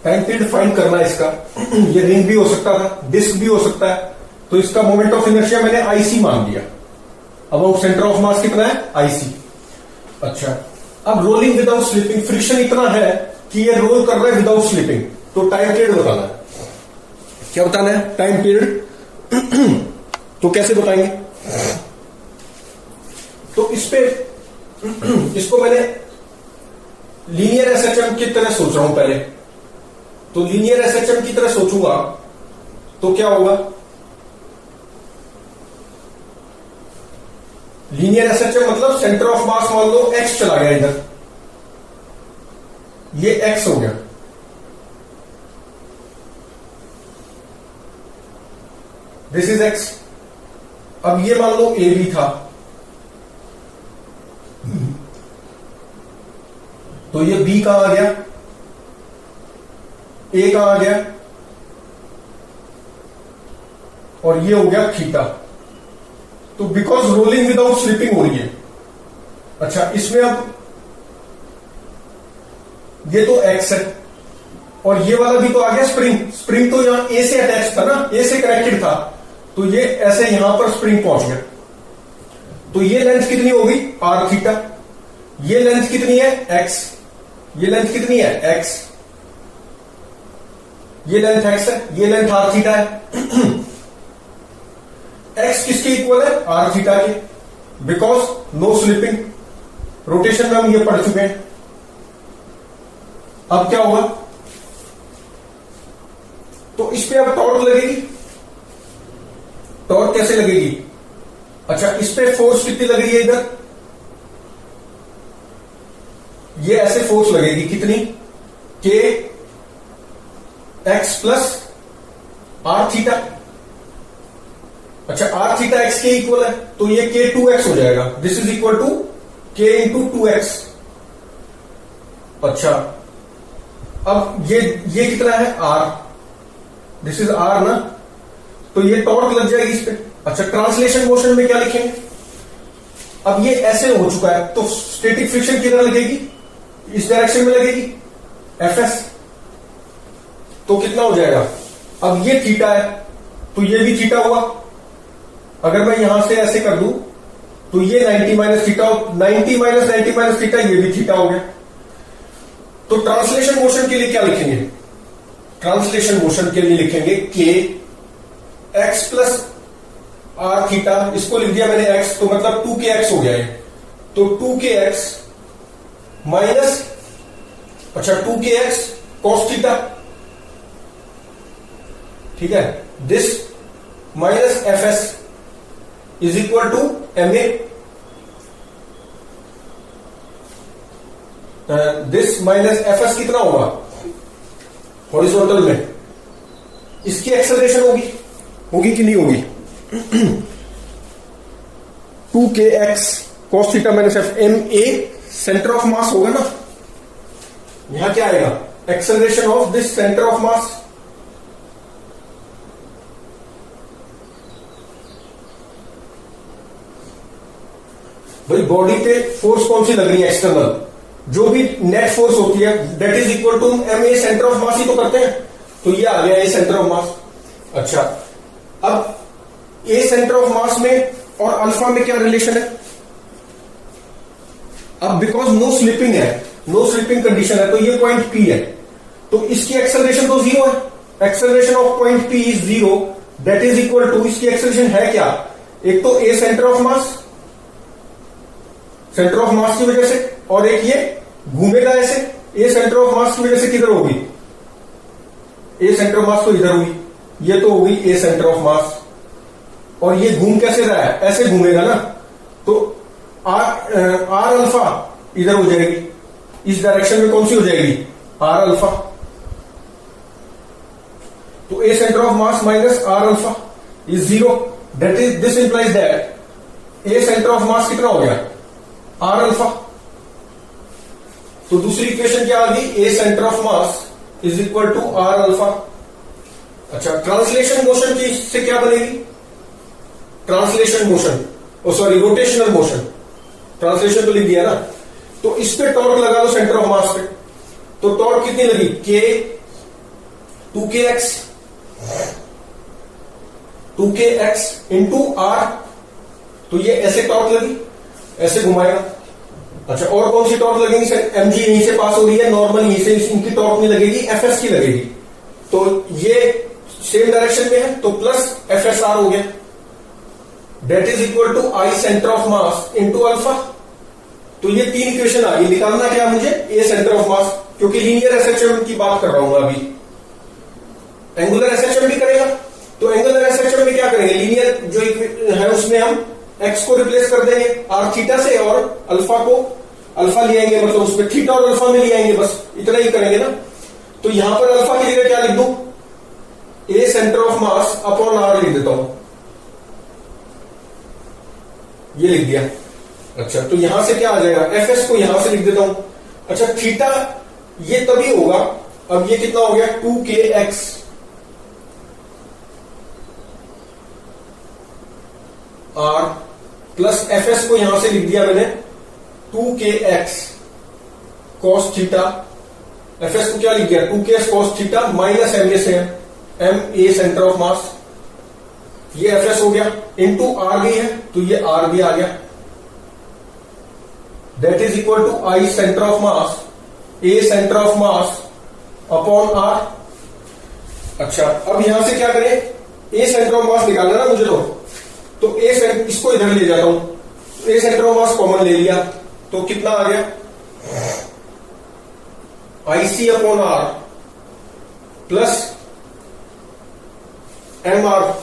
Time period find करना है इसका। ये रिंग भी हो सकता था, डिस्क भी हो सकता है, तो इसका मोमेंट ऑफ इनर्शिया मैंने आईसी मान लिया। अबाउट सेंटर ऑफ मास कितना है, आईसी। अच्छा, अब रोलिंग विदाउट स्लिपिंग, फ्रिक्शन इतना है कि ये रोल कर रहा है विदाउट स्लिपिंग, तो टाइम पीरियड बताना है। क्या बताना है, टाइम पीरियड। तो कैसे बताएंगे, तो इस पे इसको मैंने लीनियर एसएचएम की तरह सोच रहा हूं पहले। तो लीनियर एसएचएम की तरह सोचूंगा तो क्या होगा, लीनियर एसएचएम मतलब सेंटर ऑफ मास मान लो एक्स चला गया इधर, ये एक्स हो गया, दिस इज एक्स। अब ये मान लो ए बी था, तो ये बी कहां आ गया, ए कहां आ गया, और ये हो गया थीटा। तो बिकॉज रोलिंग विदाउट स्लिपिंग हो रही है। अच्छा, इसमें अब ये तो एक्स है, और ये वाला भी तो आ गया स्प्रिंग। स्प्रिंग तो यहां ए से अटैच था ना, ए से कनेक्टेड था, तो ये ऐसे यहां पर स्प्रिंग पहुंच गया। तो ये लेंथ कितनी होगी, आर थीटा। ये लेंथ कितनी है, एक्स। ये लेंथ कितनी है, एक्स। ये लेंथ एक्स है, ये लेंथ आर थीटा है। एक्स किसके इक्वल है, आर थीटा के, बिकॉज नो स्लिपिंग। रोटेशन में हम ये पढ़ चुके हैं। अब क्या होगा, तो इस पे अब टॉर्क लगेगी। टॉर्क कैसे लगेगी, अच्छा, इस पे फोर्स कितनी लग रही है इधर, ये ऐसे फोर्स लगेगी कितनी, के एक्स प्लस आर थीटा। अच्छा, आर थीटा एक्स के इक्वल है, तो ये के 2x हो जाएगा। दिस इज इक्वल टू के इंटू 2x। अच्छा, अब ये कितना है, आर। दिस इज आर ना, तो ये टॉर्क लग जाएगी इस पे। अच्छा, ट्रांसलेशन मोशन में क्या लिखेंगे, अब ये ऐसे हो चुका है, तो स्टैटिक फ्रिक्शन किधर लगेगी, इस डायरेक्शन में लगेगी, एफएस। तो कितना हो जाएगा, अब ये थीटा है, तो ये भी थीटा हुआ। अगर मैं यहां से ऐसे कर दूं तो ये 90 माइनस थीटा, 90 माइनस थीटा, ये भी थीटा हो गया। तो ट्रांसलेशन मोशन के लिए क्या लिखेंगे, ट्रांसलेशन मोशन के लिए लिखेंगे के एक्स प्लस आर थीटा। इसको लिख दिया मैंने एक्स, तो मतलब 2kx हो गया है। तो 2kx माइनस, अच्छा, 2kx कॉस थीटा, ठीक है, this minus F S is equal to M A. This minus F S कितना होगा, हॉरिजॉन्टल में इसकी एक्सेलरेशन होगी कि नहीं होगी, 2kx cos theta minus F, M A centre of mass होगा ना। यहां क्या आएगा, acceleration of this centre of mass. भाई बॉडी पे फोर्स कौन सी लग रही है, एक्सटर्नल, जो भी नेट फोर्स होती है that is equal to M A centre of mass ही तो करते हैं। तो ये आ गया ए सेंटर ऑफ मास। अच्छा, अब ए सेंटर ऑफ मास में और अल्फा में क्या रिलेशन है, अब बिकॉज नो स्लिपिंग है, नो स्लिपिंग कंडीशन है, तो ये पॉइंट पी है, तो इसकी एक्सेलरेशन तो जीरो है। Acceleration of point P is zero, that is equal to, इसकी एक्सेलरेशन है क्या, एक तो A centre of mass, centre of mass की वजह से, और एक ये घूमेगा ऐसे, ए सेंटर ऑफ मास की वजह से किधर होगी, ए सेंटर ऑफ मास तो इधर होगी, ये तो होगी ए सेंटर ऑफ मास, और ये घूम कैसे रहा है, ऐसे घूमेगा ना, तो आर अल्फा इधर हो जाएगी, इस डायरेक्शन में कौन सी हो जाएगी, आर अल्फा। तो A centre of mass minus R alpha is 0, that is this implies that A centre of mass कितना हो गया, आर अल्फा। तो दूसरी इक्वेशन क्या आ गई, A centre of mass is equal to R alpha. अच्छा, ट्रांसलेशन मोशन की से क्या बनेगी, translation motion, oh sorry rotational motion, translation तो लिख दिया ना, तो इस पे टॉर्क लगा दो सेंटर ऑफ मास पे, तो टॉर्क कितनी लगी, के 2kx 2kx इंटू आर, तो ये ऐसे टॉर्क लगी, ऐसे घुमाएगा। अच्छा, और कौन सी टॉर्क लगेगी, एम जी यहीं से पास हो रही है, नॉर्मल यहीं से, इनकी टॉर्क नहीं लगेगी, एफ एस की लगेगी, तो ये सेम डायरेक्शन में है, तो प्लस एफ एस आर हो गया, that is equal to I centre of mass into alpha. तो ये तीन इक्वेशन आ गई, निकालना क्या मुझे, ए सेंटर ऑफ मास, क्योंकि लीनियर एसएचएम की बात कर रहा हूं अभी, एंगुलर एसएचएम भी करेगा, तो एंगुलर एसएचएम में क्या करेंगे, लीनियर जो है उसमें हम एक्स को रिप्लेस कर देंगे आर थीटा से, और अल्फा को, अल्फा ले आएंगे, मतलब उसमें थीटा और अल्फा में ले आएंगे, बस इतना ही करेंगे ना। तो यहां पर अल्फा की जगह क्या लिख दूं, A centre of mass upon R लिख देता हूं, ये लिख दिया। अच्छा, तो यहां से क्या आ जाएगा, एफ एस को यहां से लिख देता हूं। अच्छा, थीटा ये तभी होगा, अब ये कितना हो गया, 2kx are plus F S को यहां से लिख दिया मैंने 2kx cos theta, F S को क्या लिख दिया 2kx cos theta minus M A से M A centre of mass, ये एफ एस हो गया, इंटू आर भी है तो ये आर भी आ गया, that is equal to I centre of mass A centre of mass upon R. अच्छा, अब यहां से क्या करें, ए सेंटर ऑफ मास निकालना ना मुझे, तो ए सेंटर, इसको इधर ले जाता हूं, तो A centre of mass common ले लिया, तो कितना आ गया, IC upon R plus M R,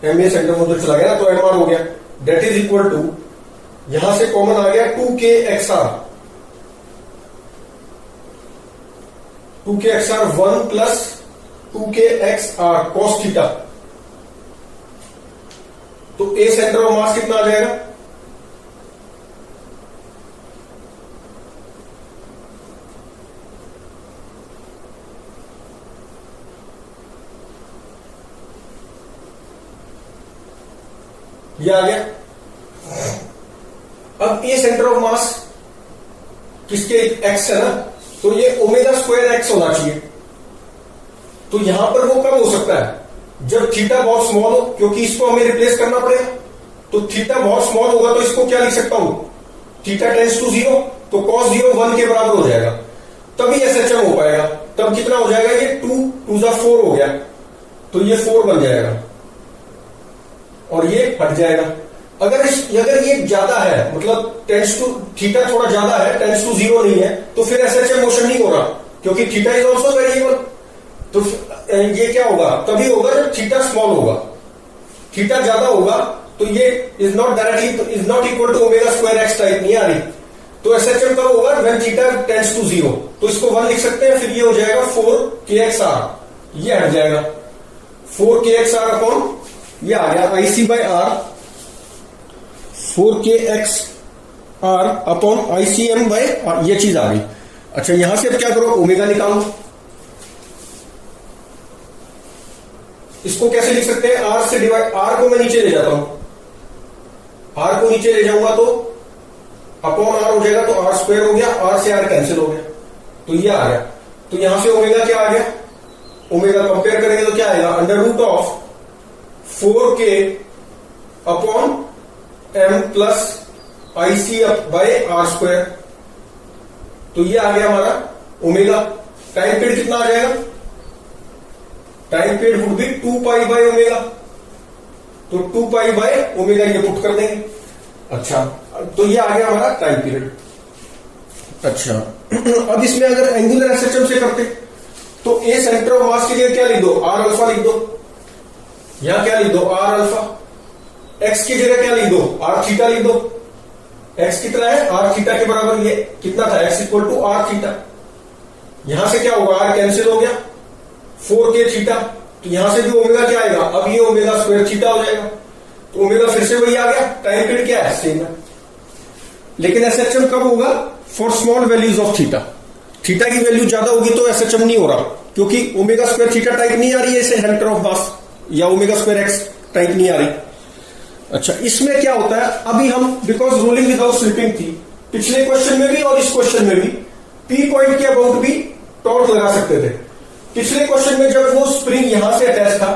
M A centre में उधर चला गया ना, तो एम आर हो गया, दैट इज इक्वल टू, यहां से कॉमन आ गया 2kxr 1 plus 2kxr cos theta, तो ए सेंटर ऑफ मास कितना आ जाएगा, ये आ गया। अब ए सेंटर ऑफ मास किसके, एक्स है ना, तो ये ओमेगा स्क्वायर एक्स होना चाहिए, तो यहां पर वो कब हो सकता है, जब थीटा बहुत स्मॉल हो, क्योंकि इसको हमें रिप्लेस करना पड़ेगा, तो थीटा बहुत स्मॉल होगा, तो इसको क्या लिख सकता हूं, थीटा टेंड्स टू 0, तो cos 0 1 के बराबर हो जाएगा, तभी एसएचएम हो पाएगा। तब कितना हो जाएगा, ये 2 2 जा 4 हो गया, तो ये 4 बन जाएगा और ये हट जाएगा। अगर ये ज्यादा है, मतलब टेंड्स टू, थीटा थोड़ा ज्यादा है, टेंड्स टू 0 नहीं है, तो फिर एसएचएम मोशन नहीं हो रहा, क्योंकि थीटा इज ऑल्सो वेरिएबल, तो ये क्या होगा, तभी होगा जब थीटा स्मॉल होगा, थीटा ज्यादा होगा, तो ये is not directly, is not equal to omega square X type नहीं आ रही, तो एसएचएम कब होगा, व्हेन थीटा टेंड्स टू 0, तो इसको 1 लिख सकते हैं, फिर ये हो जाएगा 4kxr, ये हट जाएगा, 4kxr अपॉन, ये आ गया IC by R, 4kxr upon ICM by R, ये चीज आ गई। अच्छा, यहां से अब क्या करो, ओमेगा निकालो, इसको कैसे लिख सकते हैं, आर से डिवाइड, आर को मैं नीचे ले जाता हूं, आर को नीचे ले जाऊंगा तो अपॉन आर हो जाएगा, तो आर स्क्वायर हो गया, आर से आर कैंसिल हो गया, तो ये आ गया, तो यहां से ओमेगा क्या आ गया, ओमेगा कंपेयर करेंगे तो क्या आएगा, under root of 4k upon m plus IC by R square, तो ये आ गया हमारा ओमेगा। टाइम पीरियड कितना आ जाएगा, time period would be 2 pi by omega, तो 2 पाई बाय ओमेगा ये पुट कर देंगे। अच्छा, तो ये आ गया हमारा टाइम पीरियड। अच्छा अब इसमें अगर एंगुलर एसएचएम से करते तो ए सेंटर ऑफ मास के लिए क्या लिख दो, आर अल्फा लिख दो, यहां क्या लिख दो, आर अल्फा। एक्स की जगह क्या लिख दो, आर थीटा लिख दो। एक्स कितना है, आर थीटा के बराबर, ये कितना था, X equal to R theta. यहां से क्या होगा, आर कैंसिल हो गया, 4k थीटा, तो यहां से भी ओमेगा क्या आएगा, अब ये ओमेगा स्क्वायर थीटा हो जाएगा। तो ओमेगा फिर से वही आ गया, टाइम पीरियड क्या है, सेम है। लेकिन एसएचएम कब होगा, for small values of theta. Theta की वैल्यू ज्यादा होगी तो एसएचएम नहीं हो रहा, क्योंकि ओमेगा स्क्वायर थीटा टाइप नहीं आ रही है इसे सेंटर ऑफ मास, या ओमेगा स्क्वायर एक्स टाइप नहीं आ रही। अच्छा इसमें क्या होता है, अभी हम बिकॉज रोलिंग विदाउट स्लिपिंग थी, पिछले क्वेश्चन में भी और इस क्वेश्चन में भी पी पॉइंट के अबाउट भी टॉर्क लगा सकते थे। पिछले क्वेश्चन में जब वो स्प्रिंग यहां से अटैच था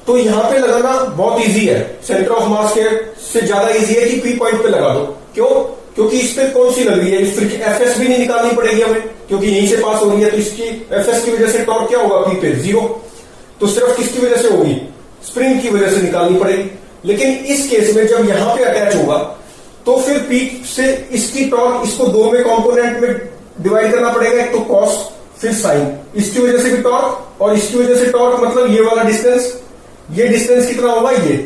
तो यहां पे लगाना बहुत इजी है, सेंटर ऑफ मास के से ज्यादा इजी है कि पी पॉइंट पे लगा दो। क्यों, क्योंकि इस पे कौन सी लग रही है, एफएस भी नहीं निकालनी पड़ेगी हमें, क्योंकि यहीं से पास हो रही है, तो इसकी एफएस की वजह से टॉर्क क्या होगा, पी पे 0। तो सिर्फ किसकी वजह से होगी, स्प्रिंग की वजह से निकालनी पड़ेगी। लेकिन इस केस में जब यहां पे अटैच होगा तो फिर पी से इसकी टॉर्क, इसको दो में कंपोनेंट में डिवाइड करना पड़ेगा, एक तो कॉस फिर साइन, इसकी वजह से भी टॉर्क और इसकी वजह से टॉर्क, मतलब ये वाला डिस्टेंस, ये डिस्टेंस कितना होगा ये,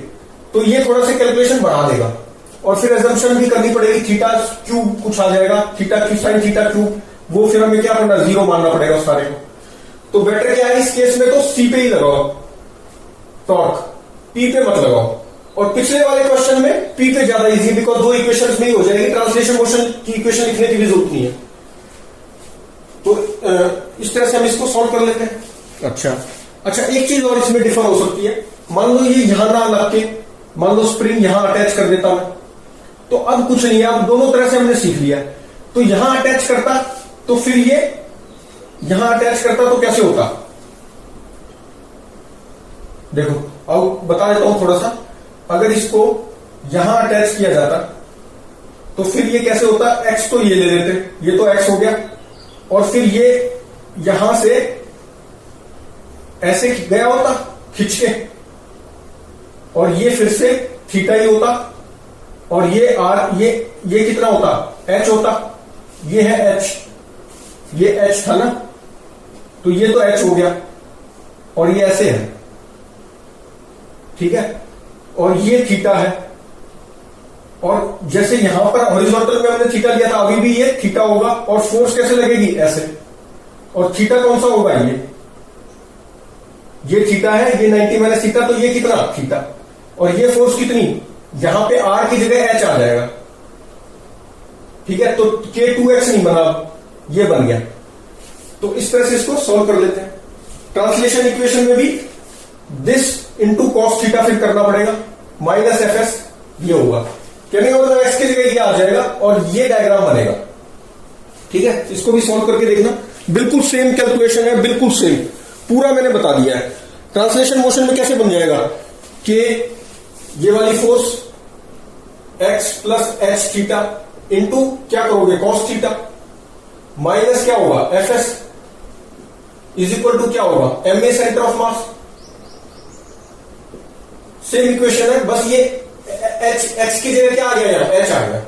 तो ये थोड़ा सा कैलकुलेशन बढ़ा देगा। और फिर एजम्पशन भी करनी पड़ेगी, थीटा क्यूब कुछ आ जाएगा, theta cube sine theta cube, वो फिर हमें क्या करना, 0 मानना पड़ेगा उस सारे को। तो बेटर क्या है इस केस में, तो सी पे ही लगाओ टॉर्क, पी पे मत लगाओ। और पिछले वाले क्वेश्चन में पी पे ज्यादा इजी, बिकॉज दो इक्वेशंस में ही हो जाएगी, ट्रांसलेशन मोशन की इक्वेशन लिखने की भी जरूरत नहीं है। तो इस तरह से हम इसको सॉल्व कर लेते हैं। अच्छा एक चीज और इसमें डिफर हो सकती है, मान लो ये यहां ना लग के, मान लो स्प्रिंग यहां अटैच कर देता मैं, तो अब कुछ नहीं है, अब दोनों तरह से हमने सीख लिया। तो यहां अटैच करता तो फिर ये यहां अटैच करता तो कैसे होता, देखो अब बता देता हूं थोड़ा सा। अगर इसको यहां अटैच किया जाता तो फिर ये कैसे होता, एक्स तो ये ले लेते, ये तो एक्स हो गया, और फिर ये यहां से ऐसे गया होता खिंच के, और ये फिर से थीटा ही होता, और ये आर, ये कितना होता, एच होता, ये है एच, ये एच था ना, तो ये तो एच हो गया, और ये ऐसे है, ठीक है, और ये थीटा है। और जैसे यहां पर हॉरिजॉन्टल में हमने थीटा लिया था, अभी भी ये थीटा होगा, और फोर्स कैसे लगेगी, ऐसे, और थीटा कौन सा होगा, ये थीटा है, ये 90 माइनस थीटा, तो ये कितना थीटा, और ये फोर्स कितनी, यहां पे आर की जगह एच आ जाएगा, ठीक है। तो k2x नहीं बना, ये बन गया। तो इस तरह से इसको सॉल्व कर लेते हैं। ट्रांसलेशन इक्वेशन में भी दिस इंटू कॉस थीटा फिर करना पड़ेगा, माइनस एफ एस ये होगा, कहने का मतलब एक्स की जगह ये आ जाएगा, और ये डायग्राम बनेगा, ठीक है। इसको भी सॉल्व करके देखना, बिल्कुल सेम कैलकुलेशन है, बिल्कुल सेम, पूरा मैंने बता दिया है। ट्रांसलेशन मोशन में कैसे बन जाएगा, कि ये वाली force X plus H theta into क्या करोगे, कॉस थीटा, माइनस क्या होगा, F S is equal to क्या होगा, M A centre of mass. Same equation है, बस ये एक्स की जगह क्या आ गया, यहाँ एच आ गया।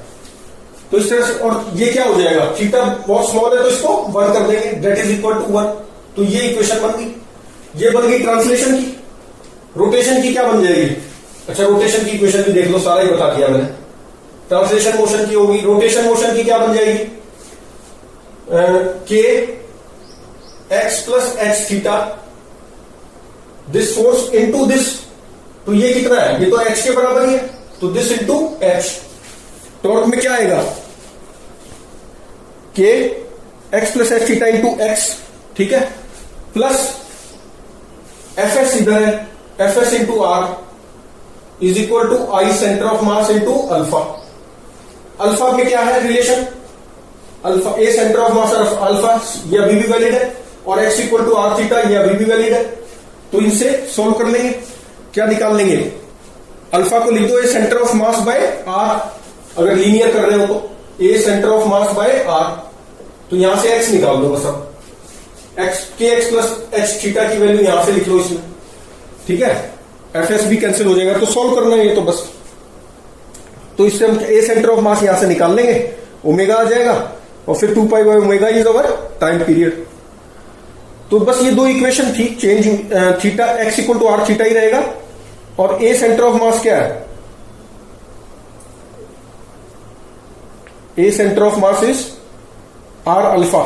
तो इस तरह से, और ये क्या हो जाएगा, थीटा बहुत स्मॉल है तो इसको 1 कर देंगे, दैट इज इक्वल टू 1। तो ये इक्वेशन बन गई, ये बन गई ट्रांसलेशन की। रोटेशन की क्या बन जाएगी, अच्छा रोटेशन की इक्वेशन भी देख लो, सारा ही बता दिया मैंने। ट्रांसलेशन मोशन की होगी, रोटेशन मोशन की क्या बन जाएगी, के X plus H theta, this force into this, तो ये कितना है, ये तो एच के बराबर ही है, तो दिस इंटू एच। टॉर्क में क्या आएगा, K X plus H theta into X, ठीक है, प्लस एफ एस इधर है, F S into R is equal to I centre of mass into alpha. Alpha में क्या है relation, alpha A centre of mass alpha, ये अभी भी वैलिड है, और X equal to R theta, ये अभी भी वैलिड है। तो इनसे सोल्व कर लेंगे, क्या निकाल लेंगे, अल्फा को लिख दो A centre of mass by R, अगर लीनियर कर रहे हो तो A centre of mass by R, तो यहां से एक्स निकाल दो बस, अब एक्स के एक्स प्लस एच थीटा की वैल्यू यहां से लिख लो इसमें, ठीक है, एफ एस भी कैंसिल हो जाएगा, तो सॉल्व करना है ये तो बस। तो इससे हम ए सेंटर ऑफ मास यहां से निकाल लेंगे, ओमेगा आ जाएगा, और फिर 2 pi by omega is our time period. तो बस ये दो इक्वेशन थी, change theta X equal to R theta ही रहेगा। और ए सेंटर ऑफ मास क्या है? A centre of mass is R alpha,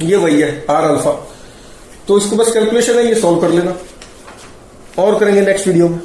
ये वही है आर अल्फा। तो इसको बस कैलकुलेशन है, ये सॉल्व कर लेना और करेंगे नेक्स्ट वीडियो में।